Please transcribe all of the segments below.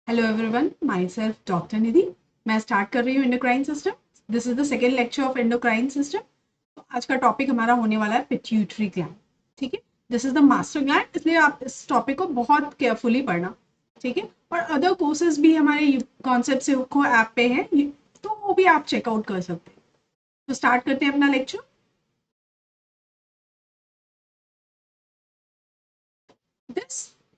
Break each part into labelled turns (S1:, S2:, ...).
S1: Hello everyone, myself doctor Nidhi. मैं start कर रही हूँ endocrine system. This is the second lecture of endocrine system. तो आज का टॉपिक हमारा होने वाला है पिट्यूटरी ग्लैंड। ठीक है, this is the master gland, इसलिए आप इस टॉपिक को बहुत केयरफुली पढ़ना। ठीक है, और अदर कोर्सेज भी हमारे कॉन्सेप्ट से ऐप पे हैं, तो वो भी आप चेकआउट कर सकते हैं। तो स्टार्ट करते हैं अपना lecture. This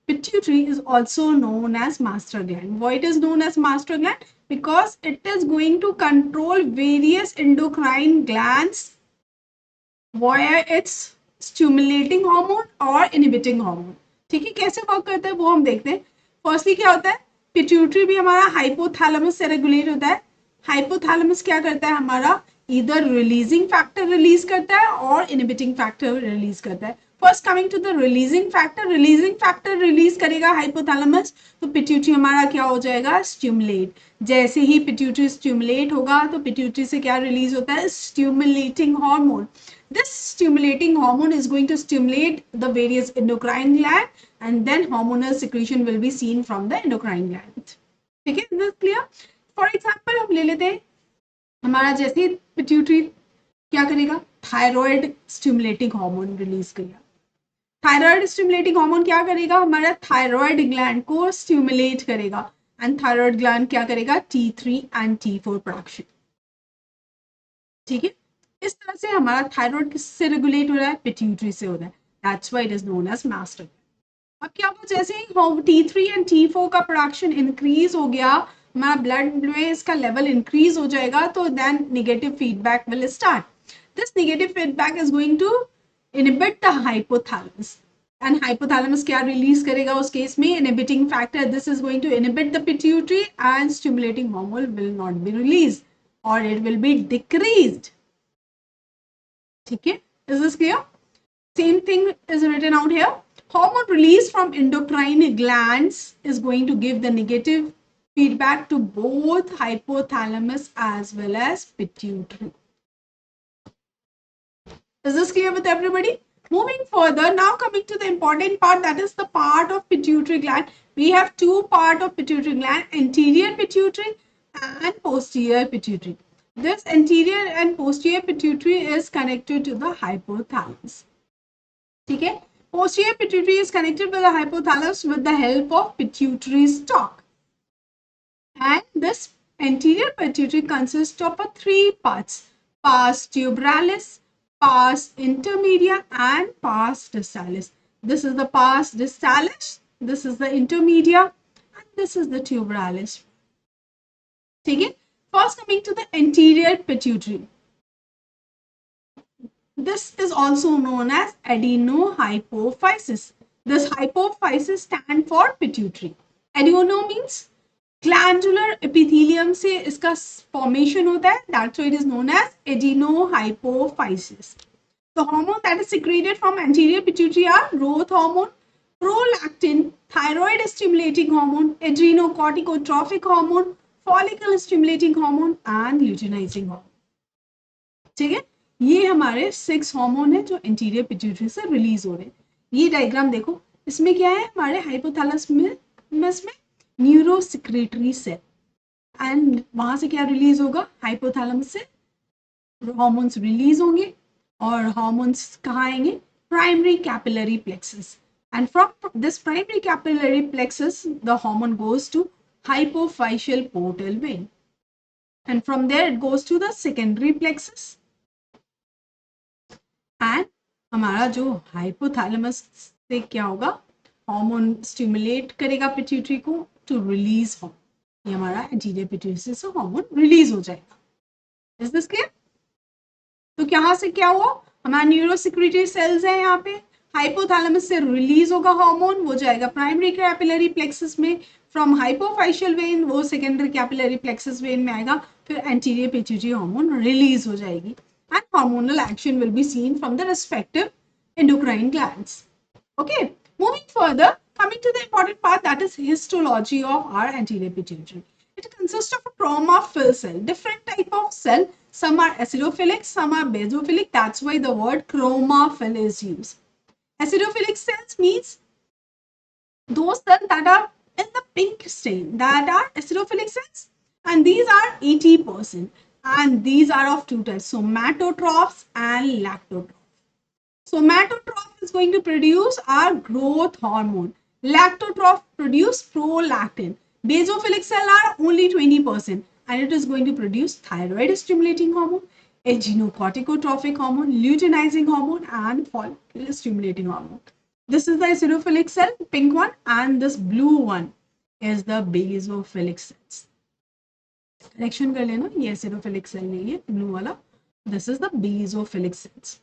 S1: pituitary is also known as master gland. Why it is known as master gland? Because it is going to control various endocrine glands via its stimulating hormone or inhibiting hormone. ठीक है, कैसे work करता है वो हम देखते हैं। Firstly क्या होता है, पिट्यूटरी भी हमारा हाइपोथैलेमस से रेगुलेट होता है। हाइपोथैलेमस क्या करता है, हमारा इधर रिलीजिंग फैक्टर रिलीज करता है और इनहिबिटिंग फैक्टर रिलीज करता है। First coming to the releasing factor release करेगा हाइपोथैलेमस, तो पिट्यूटरी हमारा क्या हो जाएगा, स्टिमुलेट। जैसे ही पिट्यूटरी स्टिमुलेट होगा तो पिट्यूटरी से क्या रिलीज होता है, stimulating hormone. This stimulating hormone is going to stimulate the various endocrine gland and then hormonal secretion will be seen from the endocrine gland. ठीक है, this is clear? For example हम ले लेते हैं, हमारा जैसे पिट्यूटरी क्या करेगा, थायराइड स्टिमुलेटिंग हार्मोन रिलीज करेगा। थायराइड स्टिमुलेटिंग हार्मोन क्या करेगा, हमारा थायराइड ग्लैंड को स्टिमुलेट करेगा एंड थायराइड ग्लैंड क्या करेगा, T3 एंड T4 प्रोडक्शन। ठीक है, इस तरह से हमारा थायराइड किससे रेगुलेट हो रहा है, पिट्यूटरी से हो रहा है। That's why it is known as master. अब क्या होगा, जैसे ही T3 एंड T4 का प्रोडक्शन इंक्रीज हो गया, हमारा ब्लड में इसका लेवल इंक्रीज हो जाएगा, तो then negative feedback will start. This negative feedback is going to inhibit the hypothalamus and hypothalamus क्या रिलीज करेगा उस केस में, inhibiting factor. This is going to inhibit the pituitary and stimulating hormone will not be release और it will be decreased. ठीक है, is this clear? Same thing is written out here. Hormone release from endocrine glands is going to give the negative feedback to both hypothalamus as well as pituitary. Is this clear with everybody? Moving further, now coming to the important part, that is the part of pituitary gland. We have two part of pituitary gland, anterior pituitary and posterior pituitary. This anterior and posterior pituitary is connected to the hypothalamus. ठीक है, posterior pituitary is connected with the hypothalamus with the help of pituitary stalk, and this anterior pituitary consists of three parts: pars tubralis, pars intermedia and pars distalis. This is the pars distalis, this is the intermedia and this is the tubralis. ठीक है, first coming to the anterior pituitary. This is also known as adenohypophysis. This hypophysis stand for pituitary. Adeno means glandular epithelium से इसका formation होता है, that's why it is known as adenohypophysis. The hormone that is secreted from anterior pituitary are growth hormone, prolactin, thyroid stimulating hormone, adrenocorticotropic hormone, follicle stimulating hormone and luteinizing hormone. ठीक है, ये हमारे 6 hormone है जो interior pituitary से release हो रहे हैं। ये डायग्राम देखो, इसमें क्या है, हमारे हाइपोथैलेमस में न्यूरोसिक्रेटरी सेल एंड वहां से क्या रिलीज होगा, हाइपोथैलेमस से हार्मोन्स रिलीज होंगे और हार्मोन्स कहाँ आएंगे, primary capillary plexus, and from this primary capillary plexus the hormone goes to hypophyseal portal vein and from there it goes to the secondary plexus and हमारा जो hypothalamus से क्या होगा, हार्मोन स्टिमुलेट करेगा पिट्यूटरी को to release hormone. ये हमारा anterior pituitary से हार्मोन रिलीज हो जाएगा। Is this clear? तो यहाँ से क्या हुआ, हमारा न्यूरोसिक्रेटरी सेल्स है, यहाँ पे हाइपोथैलेमस से रिलीज होगा हार्मोन, वो जाएगा प्राइमरी कैपिलरी प्लेक्सस में, फ्रॉम हाइपोफाइशियल वेन वो सेकेंडरी कैपिलरी प्लेक्सस वेन में आएगा, फिर एंटीरियर पिट्यूटरी हार्मोन रिलीज हो जाएगी and hormonal action will be seen from the respective endocrine glands. Okay, moving further, coming to the important part, that is histology of our anterior pituitary. It consists of a chromophil cell, different type of cell. Some are acidophilic, some are basophilic. That's why the word chromophil is used. Acidophilic cells means those cells that are in the pink stain that are acidophilic cells, and these are 80%, and these are of two types, somatotrophs and lactotrophs. Somatotroph is going to produce our growth hormone. Lactotroph produce prolactin. Basophilic cell are only 20%, and it is going to produce thyroid stimulating hormone, adrenocorticotropic hormone, luteinizing hormone, and follicle stimulating hormone. This is the acidophilic cell, pink one, and this blue one is the basophilic cells. Correction कर लेना, ये acidophilic cell नहीं है, blue वाला. This is the basophilic cells.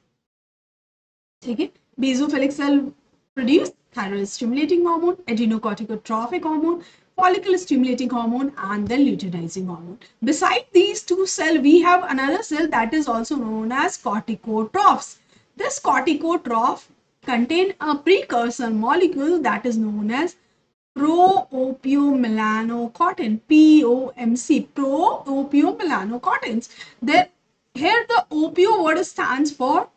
S1: ठीक है, basophilic cell produce thyroid stimulating hormone, adrenocorticotropic hormone, follicle stimulating hormone, and the luteinizing hormone. Beside these two cells, we have another cell that is also known as corticotrophs. This corticotroph contain a precursor molecule that is known as pro-opiomelanocortin, POMC, pro-opiomelanocortins. Here the opio word stands for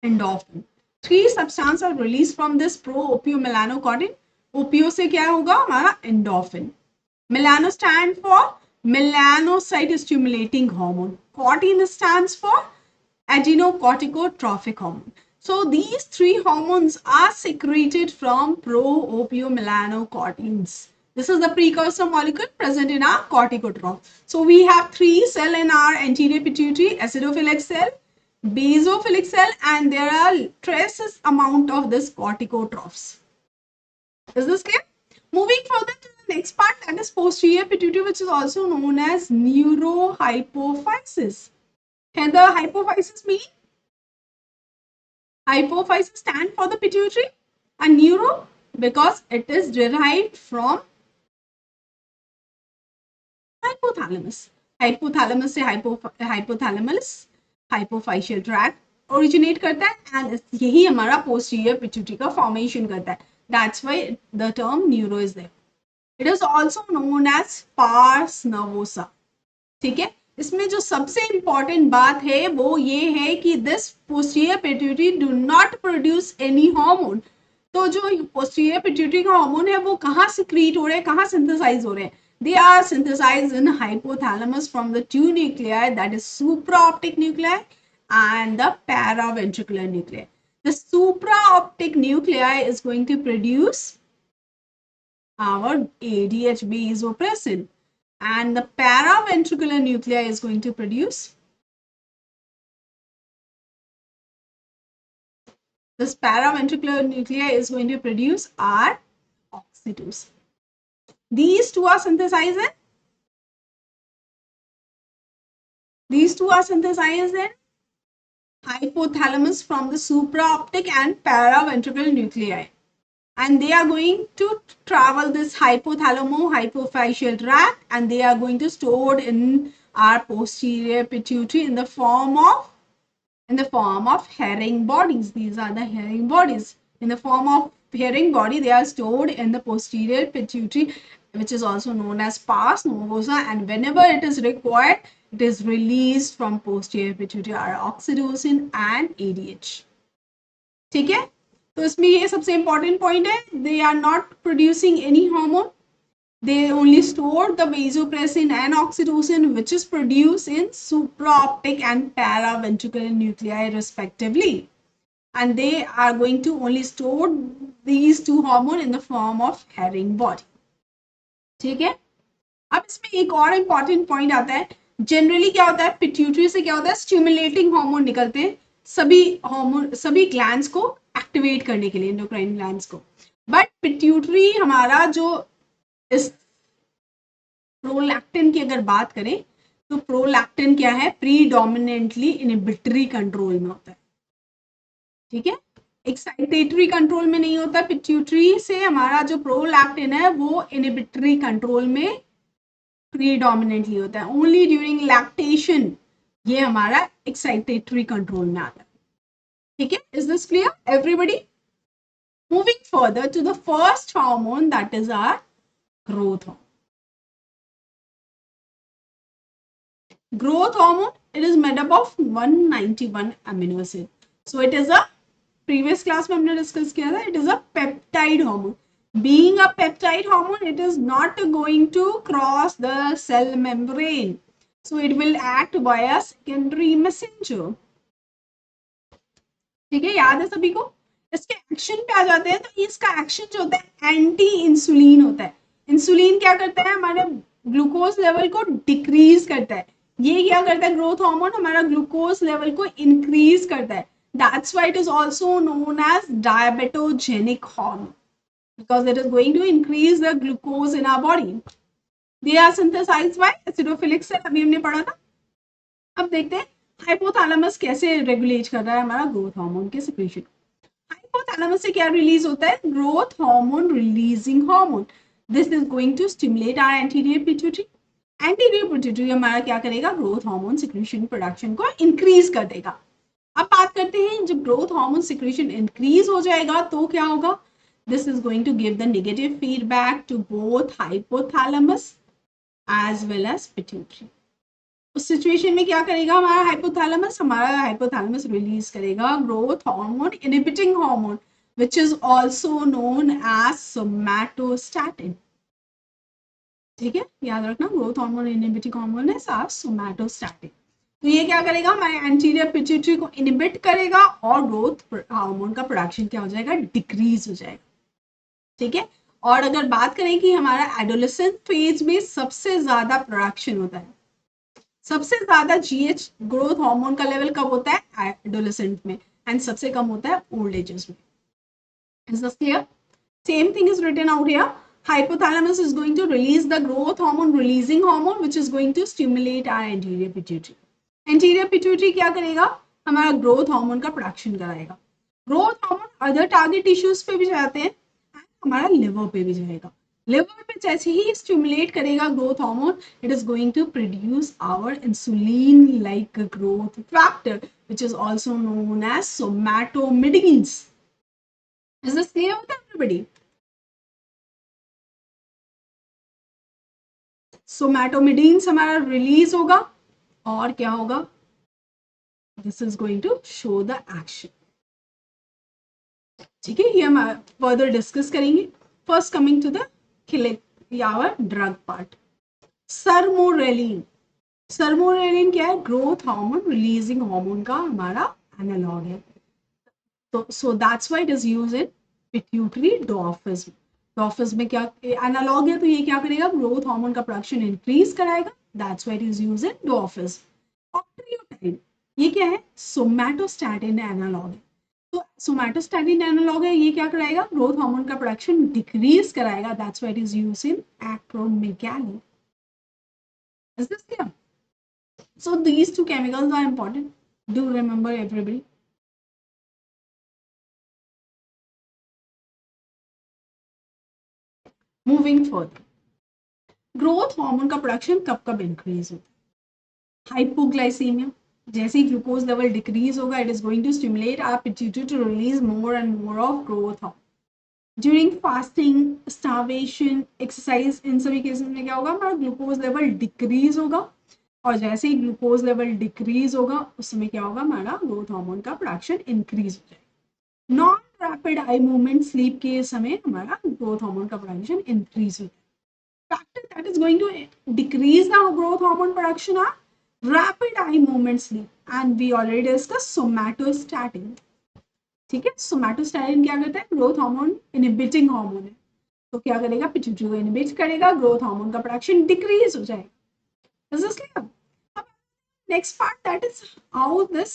S1: endorphin. Three substances are released from this pro-opiomelanocortin. Opio से क्या होगा हमारा endorphin. Melano stand for melanocyte stimulating hormone. Cortin stands for adrenocorticotropic hormone. So these three hormones are secreted from pro-opiomelanocortins. This is the precursor molecule present in our corticotroph. So we have three cells in our anterior pituitary: acidophilic cell, basophilic cell, and there are traces amount of this corticotrophs. Is this clear? Moving further to the next part, that is posterior pituitary, which is also known as neurohypophysis. Can the hypophysis mean? Hypophysis stand for the pituitary, and neuro because it is derived from hypothalamus. Hypothalamus से hypothalamus hypophyseal tract originate करता है, and यही हमारा posterior pituitary का formation करता है. That's why the term neuro is there. It is also known as pars nervosa. ठीक है, इसमें जो सबसे important बात है वो ये है कि this posterior pituitary do not produce any hormone. तो जो posterior pituitary का hormone है वो कहाँ secrete हो रहे हैं, कहाँ synthesize हो रहे हैं? They are synthesized in hypothalamus from the two nuclei, that is supraoptic nuclei and the paraventricular nuclei. The supraoptic nuclei is going to produce our ADH vasopressin, and the paraventricular nuclei is going to produce our oxytocin. These two are synthesized in hypothalamus from the supraoptic and paraventricular nuclei, and they are going to travel this hypothalamo-hypophyseal tract, and they are going to stored in our posterior pituitary in the form of Hering bodies. These are the Hering bodies. In the form of Hering body, they are stored in the posterior pituitary, which is also known as pars nervosa, and whenever it is required, it is released from posterior pituitary, our oxytocin and ADH. ठीक है, तो इसमें ये सबसे important point है, they are not producing any hormone. They only store the vasopressin and oxytocin, which is produced in supraoptic and paraventricular nuclei respectively. And they are going to only store these two hormones in the form of Hering body. ठीक है, अब इसमें एक और important point आता है. Generally क्या होता है, pituitary से क्या होता है, stimulating hormone निकलते हैं सभी glands को activate करने के लिए, endocrine glands को. But pituitary हमारा जो इस प्रोलैक्टिन की अगर बात करें तो प्रोलैक्टिन क्या है, प्रीडोमिनेंटली इनहिबिटरी कंट्रोल में होता है. ठीक है, एक्साइटेटरी कंट्रोल में नहीं होता. पिट्यूटरी से हमारा जो प्रोलैक्टिन है वो इनहिबिटरी कंट्रोल में प्रीडोमिनेंटली होता है. ओनली ड्यूरिंग लैक्टेशन ये हमारा एक्साइटेटरी कंट्रोल में आता है. ठीक है, is this clear everybody? Moving further to the first hormone, that is our growth hormone. Growth hormone, it is made up of 191 amino acid. So it is a, previous class में हमने discuss किया था, it is a peptide hormone. Being a peptide hormone, it is not going to cross the cell membrane, so it will act via secondary messenger. ठीक है, याद है सभी को? इसके एक्शन पे आ जाते हैं, तो इसका एक्शन जो होता है एंटी इंसुलिन होता है। इंसुलिन क्या करता है, हमारे ग्लूकोज लेवल को डिक्रीज करता है। ये क्या करता है, ग्रोथ हार्मोन हमारा ग्लूकोज लेवल को इंक्रीज करता है। That's why it is also known as diabetogenic hormone, because it is going to increase the glucose in our body. They are synthesized by acidophilic cell, अभी हमने पढ़ा था। अब देखते हैं हाइपोथैलेमस कैसे रेगुलेट कर रहा है हमारा ग्रोथ हार्मोन के सिक्रीशन। हाइपोथैलेमस से क्या रिलीज होता है, growth hormone releasing hormone. This is going to stimulate our anterior pituitary. Anterior pituitary हमारा क्या करेगा, ग्रोथ हार्मोन सिक्रीशन प्रोडक्शन को इंक्रीज कर देगा। अब बात करते हैं, जब ग्रोथ हार्मोन सिक्रीशन इंक्रीज हो जाएगा तो क्या होगा, this is going to give the negative feedback to both hypothalamus as well as pituitary. उस सिचुएशन में क्या करेगा हमारा हाइपोथैलेमस रिलीज करेगा growth hormone inhibiting hormone which is also known as somatostatin. ठीक है, याद रखना, ग्रोथ हार्मोन इनहिबिटिंग हार्मोन है सोमैटोस्टैटिन। तो ये क्या करेगा, हमारे एंटीरियर पिट्यूटरी को इनहिबिट करेगा और ग्रोथ हार्मोन का प्रोडक्शन क्या हो जाएगा, डिक्रीज हो जाएगा। ठीक है, और अगर बात करें कि हमारा एडोलेसेंट फेज में सबसे ज्यादा प्रोडक्शन होता है, सबसे ज्यादा जीएच ग्रोथ हार्मोन का लेवल कब होता है, एडोलेसेंट में, एंड सबसे कम होता है ओल्ड एजेस में। Is this clear? Same thing is written out here. Hypothalamus is going to release the growth hormone releasing hormone which is going to stimulate our anterior pituitary. Anterior pituitary क्या करेगा, हमारा growth hormone का production कराएगा। Growth hormone other target tissues पे भी जाते हैं, हमारा लिवर पे भी जाएगा। लिवर पे जैसे ही स्टिमुलेट करेगा growth hormone, it is going to produce our insulin like growth factor which is also known as somatomedins. Is this clear with everybody? Somatomedins हमारा रिलीज होगा और क्या होगा, this is going to show the action. ठीक है, ये हम further discuss करेंगे। First coming to the your drug part, sermorelin. Sermorelin क्या है, ग्रोथ हार्मोन रिलीजिंग हार्मोन का हमारा एनालॉग है। तो so that's why it is used in pituitary dwarfism. Dwarfism में क्या एनालॉग है, तो ये क्या करेगा, ग्रोथ हार्मोन का प्रोडक्शन इंक्रीज कराएगा। That's why it is used in dwarfism. Octreotide ये क्या है, सोमैटोस्टैटिन एनालॉग है। तो सोमैटोस्टैटिन एनालॉग है, ये क्या कराएगा, ग्रोथ हार्मोन का प्रोडक्शन डिक्रीज कराएगा। That's why it is used in acromegaly. Is this clear? So these two chemicals are important. Do remember everybody. Moving further, growth hormone का production कब कब इंक्रीज होता है, हाइपोग्लाइसीमिया। जैसे ही ग्लूकोज लेवल डिक्रीज होगा, it is going to stimulate our pituitary to release more and more of growth hormone. During fasting, starvation, exercise, इन सभी केसेस में क्या होगा, हमारा ग्लूकोज लेवल डिक्रीज होगा, और जैसे ही ग्लूकोज लेवल डिक्रीज होगा उस समय क्या होगा, हमारा ग्रोथ हार्मोन का प्रोडक्शन इंक्रीज हो जाएगा। Non rapid eye movement sleep के समय हमारा ग्रोथ हार्मोन का प्रोडक्शन इंक्रीज होता है। Factor that is going to decrease the growth hormone production are rapid eye movement sleep, and we already discussed somatostatin. ठीक है, सोमैटोस्टैटिन क्या करता है, ग्रोथ हार्मोन इनहिबिटिंग हार्मोन है, तो क्या करेगा, पिट्यूटरी को इनहिबिट करेगा, ग्रोथ हार्मोन का प्रोडक्शन डिक्रीज हो जाएगा। Is this clear? अब next part, that is how this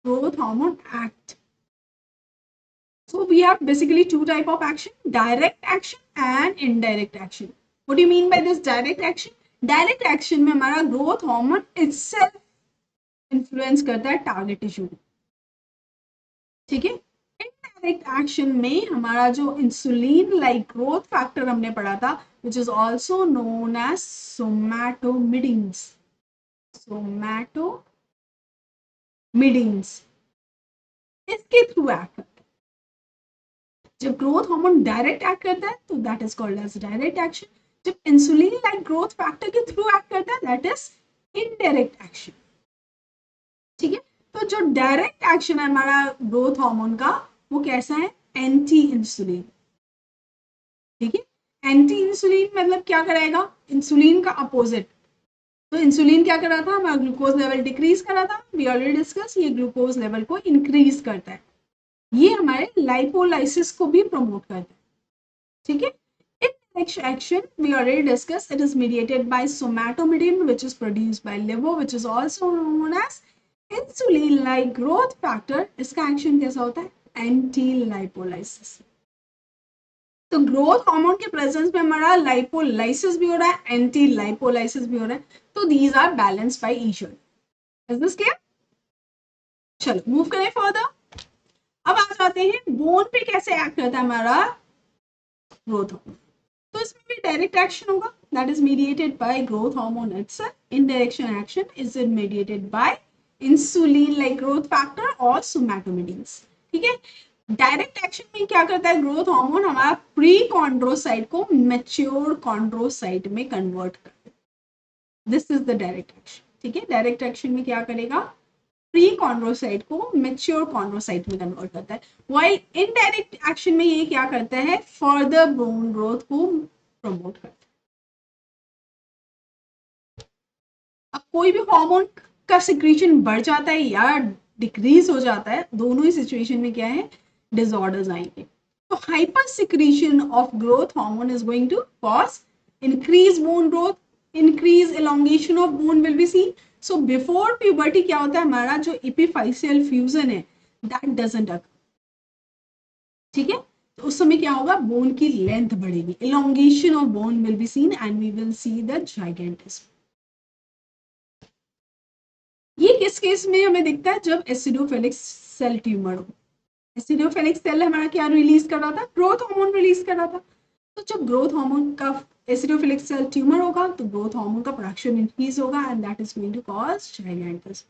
S1: growth hormone act. So we have basically two type of action, direct action and indirect action. What do you mean by this direct action? Direct action में हमारा growth hormone itself influence करता है target tissue को। ठीक है, indirect action में हमारा जो इंसुलिन लाइक ग्रोथ फैक्टर हमने पढ़ा था, which is also known as somatomedins. Somatomedins इसके थ्रू एक्ट करता है। जब ग्रोथ हार्मोन डायरेक्ट एक्ट करता है तो that is called as direct action. जब इंसुलिन लाइक ग्रोथ फैक्टर के थ्रू एक्ट करता है, दैट इज इनडायरेक्ट एक्शन। ठीक है, तो जो डायरेक्ट एक्शन है हमारा ग्रोथ हार्मोन का, वो कैसा है, एंटी इंसुलिन। एंटी इंसुलिन मतलब क्या कराएगा, इंसुलिन का अपोजिट। तो इंसुलिन क्या कर रहा था, हमारा ग्लूकोज लेवल डिक्रीज कर रहा था, वी ऑलरेडी डिस्कस, ये ग्लूकोज लेवल को इंक्रीज करता है, ये हमारे लाइपोलाइसिस को भी प्रमोट करता है, ठीक है। Indirect action we already discussed, it is mediated by somatomedin which is produced by liver which is also known as insulin like growth factor। इसका एक्शन कैसा होता है, एंटी लाइपोलाइसिस। तो ग्रोथ हार्मोन के प्रेजेंस में हमारा लाइपोलाइसिस भी हो रहा है, एंटी लाइपोलाइसिस भी हो रहा है, तो these are balanced by each other. Is this clear? चलो मूव करें फर्दर। अब आ जाते हैं बोन पे कैसे एक्ट करता है हमारा ग्रोथ हार्मोन। तो इसमें भी डायरेक्ट एक्शन होगा, that is mediated by growth hormone itself. Indirect action is mediated by insulin like growth factor और सोमैटोमेडिन्स, ठीक है। डायरेक्ट एक्शन में क्या करता है ग्रोथ हार्मोन, हमारा प्री कॉन्ड्रोसाइट को मैच्योर कॉन्ड्रोसाइट में कन्वर्ट करता है, this is the direct action, ठीक है। डायरेक्ट एक्शन में क्या करेगा, प्री कॉन्ड्रोसाइट को मैच्योर कॉन्ड्रोसाइट में कन्वर्ट करता है, वाइल इनडायरेक्ट एक्शन में ये क्या करता है, फर्दर बोन ग्रोथ को प्रमोट करता है। अब कोई भी हार्मोन का सिक्रीशन बढ़ जाता है या डिक्रीज हो जाता है, दोनों ही सिचुएशन में क्या है, डिसऑर्डर्स आएंगे। तो hyper secretion of growth hormone is going to cause increase bone growth, increase elongation of bone will be seen. So before puberty क्या होता है, हमारा जो एपिफाइसियल फ्यूजन है दैट डजंट अकर, ठीक है। तो उस समय क्या होगा, बोन की लेंथ बढ़ेगी, elongation of bone will be seen and we will see the gigantism. ये किस केस में हमें दिखता है, जब एसिडोफिलिक सेल ट्यूमर हो। एसिडोफिलिक सेल हमारा क्या रिलीज कर रहा था, ग्रोथ हार्मोन रिलीज कर रहा था। तो जब ग्रोथ हार्मोन का एसिडोफिलिक सेल ट्यूमर होगा तो ग्रोथ हार्मोन का प्रोडक्शन इंक्रीज होगा and that is going to cause gigantism,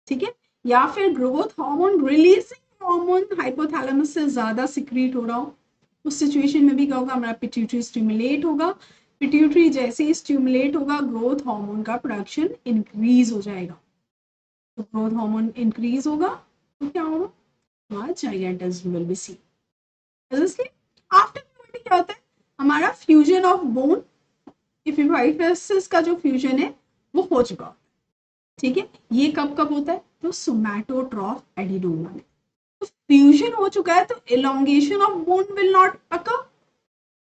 S1: ठीक है। या फिर growth hormone releasing hormone hypothalamus से ज्यादा सिक्रीट हो रहा हो, उस सिचुएशन में भी क्या होगा, हमारा पिट्यूटरी स्टिमुलेट होगा, पिट्यूटरी जैसे ही स्टिमुलेट होगा ग्रोथ हार्मोन का प्रोडक्शन इंक्रीज हो जाएगा। तो ग्रोथ हार्मोन इंक्रीज होगा तो क्या होगा, हमारा gigantism will be see. After puberty क्या होता है, हमारा फ्यूजन ऑफ बोन, एपिफाइसिस का जो फ्यूजन है वो हो चुका है, ठीक है। ये कब कब होता है, तो सोमैटोट्रॉफ एडिनोमा में। तो फ्यूजन हो चुका है तो elongation of bone will not occur,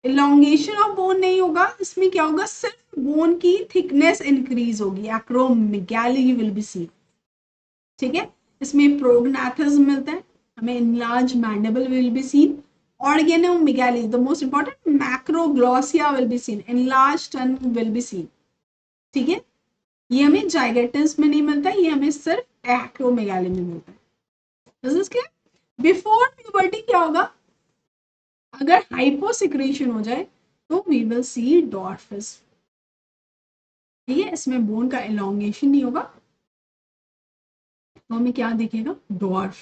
S1: elongation of bone नहीं होगा, इसमें क्या होगा, सिर्फ बोन की थिकनेस इंक्रीज होगी, एक्रोमेगाली विल बी सी, ठीक है। इसमें प्रोग्नाथिज्म मिलता है हमें, enlarge mandible will be seen, organomegaly the most important, macroglossia will be seen, enlarge tongue will be seen, ठीक है। ये हमें जाइगेटिस में नहीं मिलता, ये हमें सिर्फ एक्रोमेगाली में मिलता है। बिफोर प्यूबर्टी क्या होगा, अगर हाइपोसिक्रेशन हो जाए तो वी विल सी डॉर्फिस, ठीक है। इसमें बोन का एलोंगेशन नहीं होगा तो हमें क्या दिखेगा, डॉर्फ,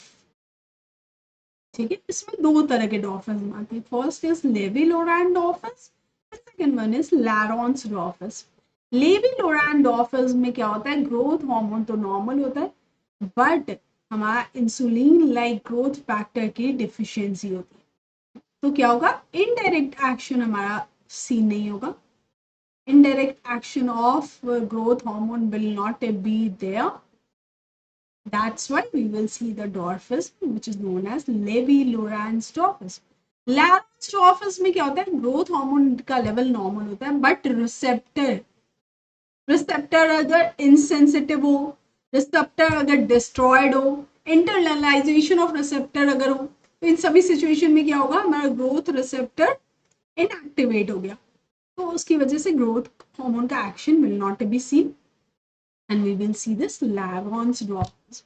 S1: ठीक है। इसमें दो तरह के डॉर्फिस आते हैं, first is Levi Lorain dwarfism, second one is Laron's dwarfism. Levi Lorain dwarfism में क्या होता है, ग्रोथ हार्मोन तो नॉर्मल होता है बट हमारा इंसुलिन लाइक ग्रोथ फैक्टर की डिफिशियंसी होती है। तो क्या होगा, इनडायरेक्ट एक्शन हमारा सीन नहीं होगा, indirect action of growth hormone will not be there, that's why we will see the dwarfism which is known as Levi-Lorenz dwarfism। Lorenz dwarfism में क्या होता है, ग्रोथ हार्मोन का लेवल नॉर्मल होता है बट रिसेप्टर अगर इनसेंसिटिव हो, receptor अगर डिस्ट्रॉयड हो, इंटरनलाइजेशन ऑफ रिसेप्टर अगर हो, तो इन सभी सिचुएशन में क्या होगा, हमारा ग्रोथ रिसेप्टर इनएक्टिवेट हो गया, तो उसकी वजह से ग्रोथ हार्मोन का action will not be seen and we will see this Laron's dwarfs.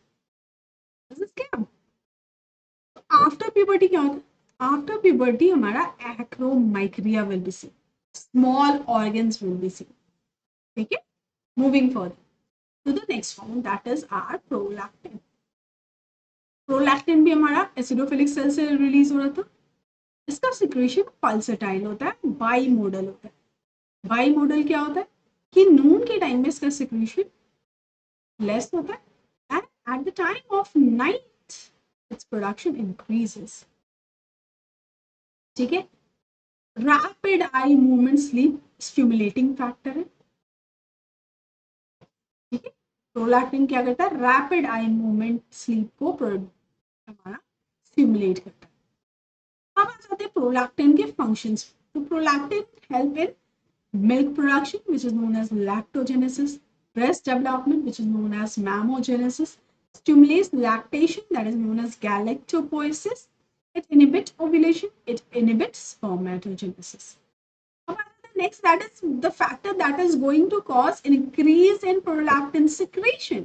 S1: After puberty क्या होता है, आफ्टर प्यूबर्टी हमारा acromicria will be seen, small organs will be seen, ठीक है। Moving further to the next form that is our prolactin. Prolactin भी हमारा acidophilic cell से release हो रहा था, इसका सिक्रेशन पल्सेटाइल होता है, बाई मोडल होता है। बाई मोडल क्या होता है कि नून के टाइम में इसका सिक्रेशन लेस होता है and at the time of night its production increases, ठीक है। Rapid eye movement sleep stimulating factor है, ठीक है। प्रोलैक्टिन क्या करता है, रैपिड आई मूवमेंट स्लीप को हमारा स्टिमुलेट करता है। अब आ जाते हैं प्रोलैक्टिन के फंक्शंस। तो prolactin help in milk production, which is known as lactogenesis, breast development, which is known as mammogenesis, stimulates lactation, that is known as galactopoiesis. It inhibits ovulation, it inhibits spermatogenesis. The next, that is the factor that is going to cause increase in prolactin secretion.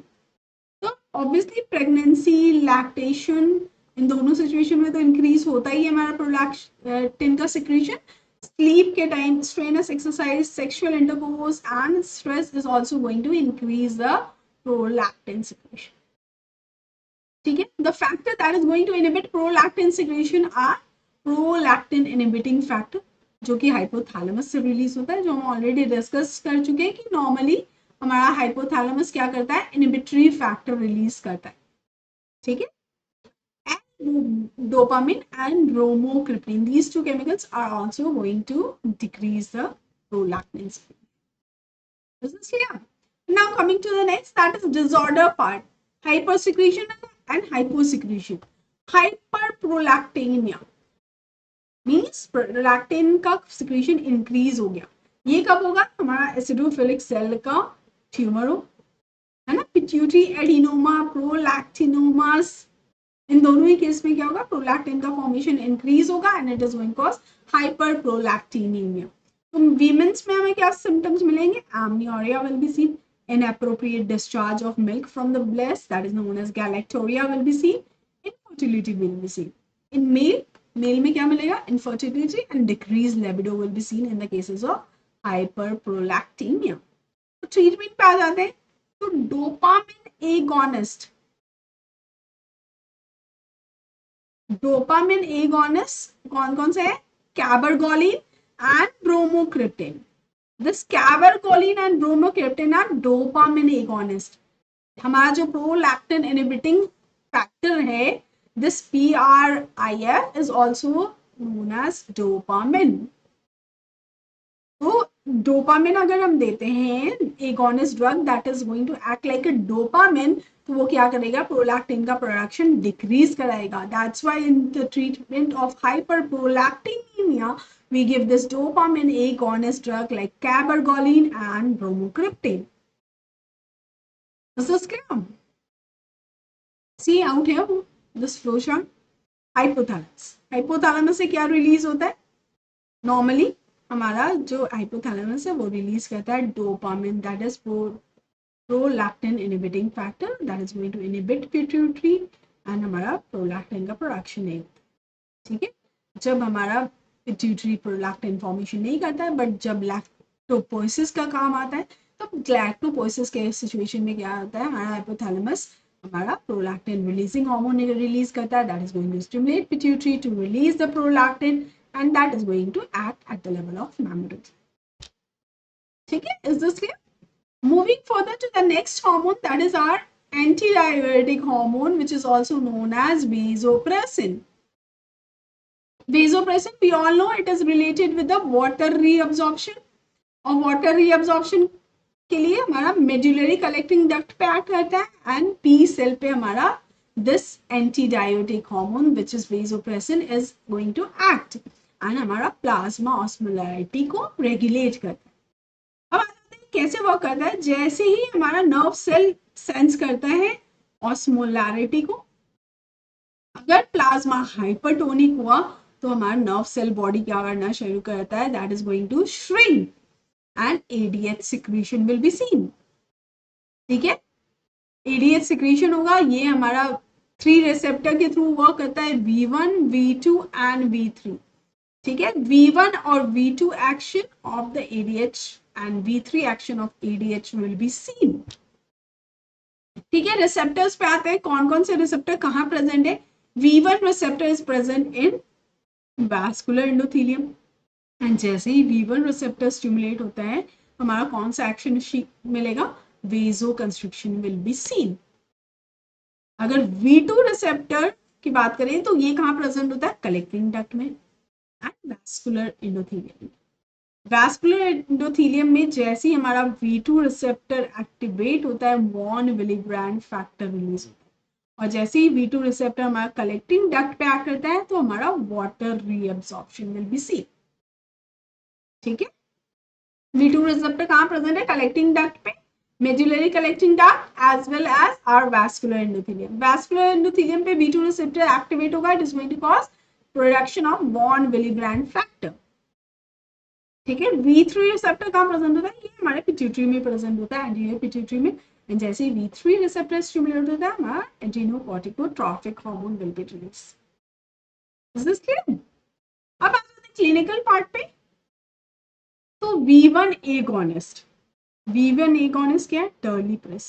S1: तो obviously pregnancy, lactation, इन दोनों situation में तो increase होता ही है हमारा prolactin का secretion. Sleep के time, strenuous exercise, sexual intercourse and stress is also going to increase the prolactin secretion, ठीक है। The factor that is going to inhibit prolactin secretion are prolactin inhibiting factor, जो कि hypothalamus से release होता है, जो हम ऑलरेडी डिस्कस कर चुके हैं कि नॉर्मली हमारा हाइपोथैलेमस क्या करता है, इनहिबिटरी फैक्टर रिलीज करता है, ठीक है। And dopamine and bromocriptine, these two chemicals are also going to decrease the prolactin speed. This is clear. Now coming to the next, that is disorder part, hypersecretion and hyposecretion. Hyperprolactinemia means prolactin का secretion increase हो गया। ये कब होगा, हमारा acidophilic cell का tumour हो, है ना, पिट्यूटरी एडिनोमा, प्रोलैक्टिनोमास, इन दोनों ही केस में क्या होगा, प्रोलैक्टिन का फॉर्मेशन इंक्रीज होगा and it is going cause hyperprolactinemia. तो वीमेंस में हमें क्या सिम्टम्स मिलेंगे, amenorrhoea will be seen, inappropriate discharge of milk from the breast, that is known as galactorrhea will be seen, infertility will be seen. In male में क्या मिलेगा, infertility and decreased libido will be seen in the cases of hyperprolactinemia. तो treatment पे आ जाते हैं। तो dopamine agonist, dopamine agonist कौन कौन से है, cabergoline and bromocriptine. This cabergoline and bromocriptine are dopamine agonist. हमारा जो प्रोलैक्टिन इनहिबिटिंग फैक्टर है, this PRIF is also known as dopamine. तो डोपामिन अगर हम देते हैं agonist drug that is going to act like a dopamine, तो वो क्या करेगा, प्रोलैक्टिन का प्रोडक्शन डिक्रीज कराएगा। That's why in the treatment of hyperprolactinemia we give this dopamine agonist drug like cabergoline and bromocriptine. This is clear. See out here this flow chart. Hypothalamus, hypothalamus से क्या release होता है, normally हमारा जो hypothalamus है वो release करता है dopamine, that is prolactin inhibiting factor that is going to inhibit pituitary and हमारा प्रोलैक्टिन का प्रोडक्शन नहीं होता, ठीक है। जब हमारा पिट्यूटरी प्रोलैक्टिन फॉर्मेशन नहीं करता है, बट जब लैक्टोपोइसिस का काम आता है, तो लैक्टोपोइसिस के सिचुएशन में क्या होता है, हमारा हाइपोथैलेमस हमारा प्रोलैक्टिन रिलीजिंग हार्मोन रिलीज करता है, that is going to stimulate pituitary to release the prolactin and that is going to act at the level of mammary. Okay, is this clear? Moving further to the next hormone, that is our antidiuretic hormone, which is also known as vasopressin. Vasopressin, we all know it is related with the water reabsorption, और water reabsorption के लिए हमारा medullary collecting duct पे act करता है, and P cell पे हमारा this antidiuretic hormone which is vasopressin is going to act and हमारा प्लाज्मा ऑस्मोलैरिटी को रेगुलेट करता है। अब आते हैं कैसे वर्क करता है, जैसे ही हमारा नर्व सेल सेंस करता है ऑस्मोलैरिटी को, अगर प्लाज्मा हाइपरटोनिक हुआ तो हमारा नर्व सेल बॉडी क्या करना शुरू करता है, that is going to shrink and ADH secretion will be seen, ठीक है। ADH सिक्रीशन होगा, ये हमारा 3 रिसेप्टर के थ्रू वर्क करता है, V1, V2 एंड V3, ठीक है। V1 और V2 action of the ADH and V3 action of ADH will be seen, ठीक है। रिसेप्टर्स पे आते हैं, कौन कौन से रिसेप्टर कहाँ प्रेजेंट है, V1 receptor is present in vascular endothelium, and जैसे ही V1 रिसेप्टर स्टिमुलेट होता है, हमारा कौन सा एक्शन मिलेगा, वेजो कंस्ट्रिक्शन विल बी सीन। अगर V2 रिसेप्टर की बात करें तो ये कहाँ प्रेजेंट होता है, कलेक्टिंग डक्ट में, वैस्कुलर एंडोथेलियम। वैस्कुलर एंडोथेलियम में जैसे ही हमारा V2 रिसेप्टर एक्टिवेट होता है, von Willebrand factor release होता है, और जैसे ही V2 रिसेप्टर हमारा कलेक्टिंग डक्ट पे एक्ट करता है तो हमारा water reabsorption will be see. ठीक है, V2 रिसेप्टर कहाँ प्रेजेंट है? कलेक्टिंग डक्ट पे, medullary collecting duct as well as our vascular endothelium. Vascular endothelium पे V2 receptor activate होगा, it is going to cause production of von Willebrand factor. ठीक है, V3 receptor कहाँ present होता है? ये हमारे पिट्यूटरी में प्रेजेंट होता है, एंटीरियर पिट्यूटरी में, एंड जैसे ही V3 रिसेप्टर स्टिमुलेट होता है हमारा adrenocorticotrophic hormone will be release. Is this clear? अब आ जाते हैं क्लिनिकल पार्ट पे। तो V1 एगोनिस्ट, V1 एगोनिस्ट क्या है? टर्ली प्रेस।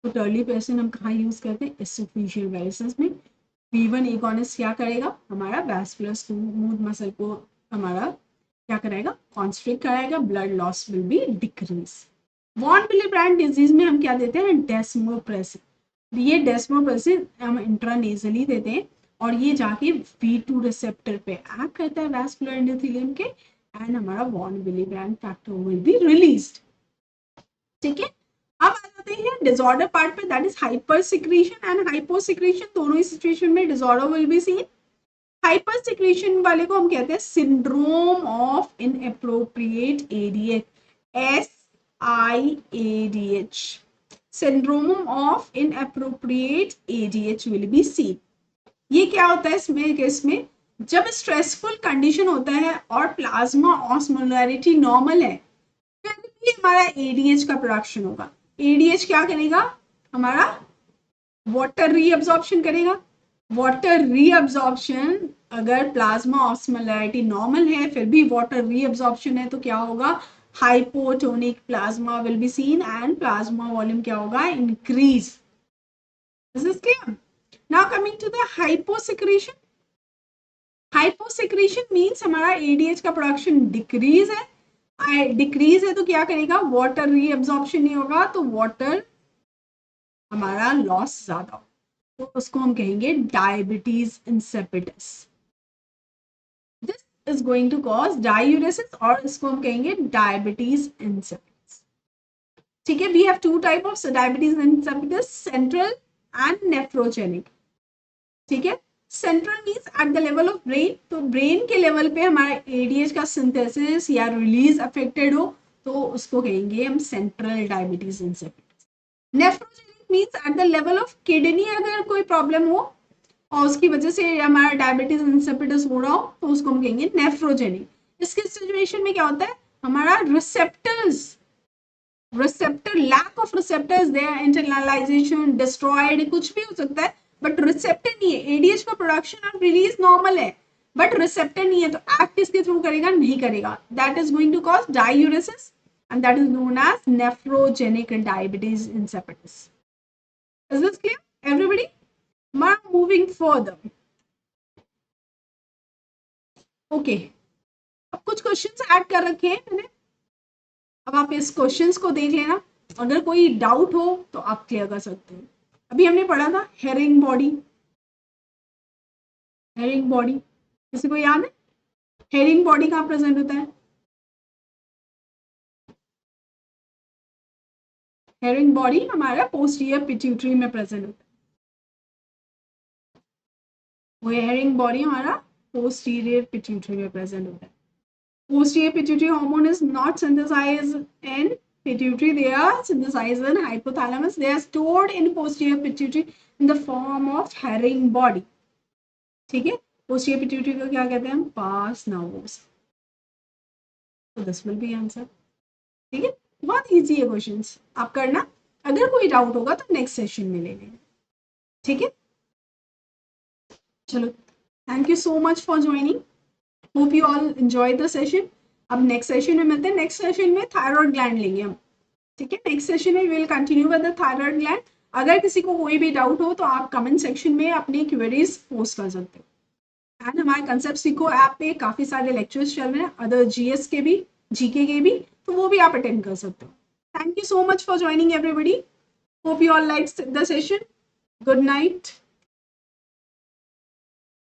S1: तो टर्ली प्रेसिन हम कहाँ यूज करते हैं? एसोफेजियल वेरिसेस में। V1 एगोनिस्ट क्या करेगा? हमारा वैस्कुलर स्मूथ मसल को हमारा क्या कराएगा? कॉन्स्ट्रिक्ट कराएगा, blood loss will be decrease. Von Willebrand disease में हम क्या देते हैं? डेस्मोप्रेसिन। ये डेस्मोप्रेसिन हम इंट्रानेजली देते हैं और ये जाके V2 रिसेप्टर पे एक्ट करता है वैस्कुलर एंडोथेलियम के, एंड हमारा von Willebrand factor will be released. ठीक है, अब आ जाते हैं डिसऑर्डर पार्ट पे, that is hyper secretion and hyposecretion. दोनों ही सिचुएशन में disorder will be seen. Hyper secretion वाले को हम कहते हैं syndrome of inappropriate ADH, SIADH, syndrome of inappropriate ADH will be seen. ये क्या होता है इसमें केस में? जब स्ट्रेसफुल कंडीशन होता है और प्लाज्मा ऑस्मोलैरिटी नॉर्मल है, हमारा एडीएच का प्रोडक्शन होगा। एडीएच क्या करेगा? हमारा वाटर रीअब्जॉर्प्शन करेगा। वाटर रीअब्जॉर्प्शन, अगर प्लाज्मा ऑस्मोलैरिटी नॉर्मल है फिर भी वाटर रीअब्जॉर्प्शन है तो क्या होगा? Hypotonic plasma will be seen and plasma volume क्या होगा? Increase. This is clear? Now coming to the hyposecretion. Hyposecretion means हमारा एडीएच का प्रोडक्शन डिक्रीज है। डिक्रीज है तो क्या करेगा? वाटर रीअब्जॉर्प्शन नहीं होगा तो वाटर हमारा लॉस ज्यादा हो, तो उसको हम कहेंगे diabetes insipidus. This is going to cause diuresis और इसको हम कहेंगे डायबिटीज इंसिपिडस। ठीक है, we have two type of diabetes insipidus, central and nephrogenic. ठीक है, central means at the level of brain, तो ब्रेन के लेवल पे हमारा एडीएच का सिंथेसिस या रिलीज अफेक्टेड हो तो उसको कहेंगे हम central diabetes insipidus. Nephrogenic means at the level of kidney अगर कोई प्रॉब्लम हो और उसकी वजह से हमारा डायबिटीज इंसिपिडस हो रहा हो तो उसको हम कहेंगे नेफ्रोजेनिक। इसके सिचुएशन में क्या होता है? हमारा receptor lack of receptors there, internalization destroyed, कुछ भी हो सकता है, बट रिसेप्टर नहीं है। एडीएच का प्रोडक्शन और रिलीज नॉर्मल है बट रिसेप्टर नहीं है, तो एक्ट किसके थ्रू करेगा? नहीं करेगा। That is going to cause diuresis and that is known as nephrogenic diabetes insipidus. Is this clear everybody? Moving further. Okay, अब कुछ क्वेश्चंस ऐड कर रखे हैं मैंने, अब आप इस क्वेश्चंस को देख लेना, अगर कोई डाउट हो तो आप क्लियर कर सकते हैं। अभी हमने पढ़ा था हेरिंग बॉडी। हेरिंग बॉडी किसी को याद है? हेरिंग बॉडी कहाँ प्रेजेंट होता है? हेरिंग बॉडी हमारा पोस्टीरियर पिट्यूटरी में प्रेजेंट होता है। वो हेरिंग बॉडी हमारा पोस्टीरियर पिट्यूटरी में प्रेजेंट होता है। Posterior pituitary hormone is not synthesized in pituitary, they are synthesized in hypothalamus. They are stored in posterior pituitary in the form of herring body. ठीक है, posterior pituitary को क्या कहते हैं हम? pars nervos. So this will be answer. ठीक है, बहुत इजी है क्वेश्चंस, आप करना। अगर कोई डाउट होगा तो नेक्स्ट सेशन में ले लेंगे। ठीक है, चलो, thank you so much for joining. Hope you all enjoy the session. अब नेक्स्ट सेशन में मिलते हैं। नेक्स्ट सेशन में थायराइड ग्लैंड लेंगे हम। ठीक है, नेक्स्ट सेशन में will continue with the thyroid gland. अगर किसी को कोई भी डाउट हो तो आप कमेंट सेक्शन में अपनी क्वेरीज पोस्ट कर सकते हो। एंड हमारे कंसेप्ट सीखो ऐप पे काफी सारे लेक्चर्स चल रहे हैं, अदर जीएस के भी, जीके के भी, तो वो भी आप अटेंड कर सकते हो। Thank you so much for joining everybody. Hope you all like the session. Good night.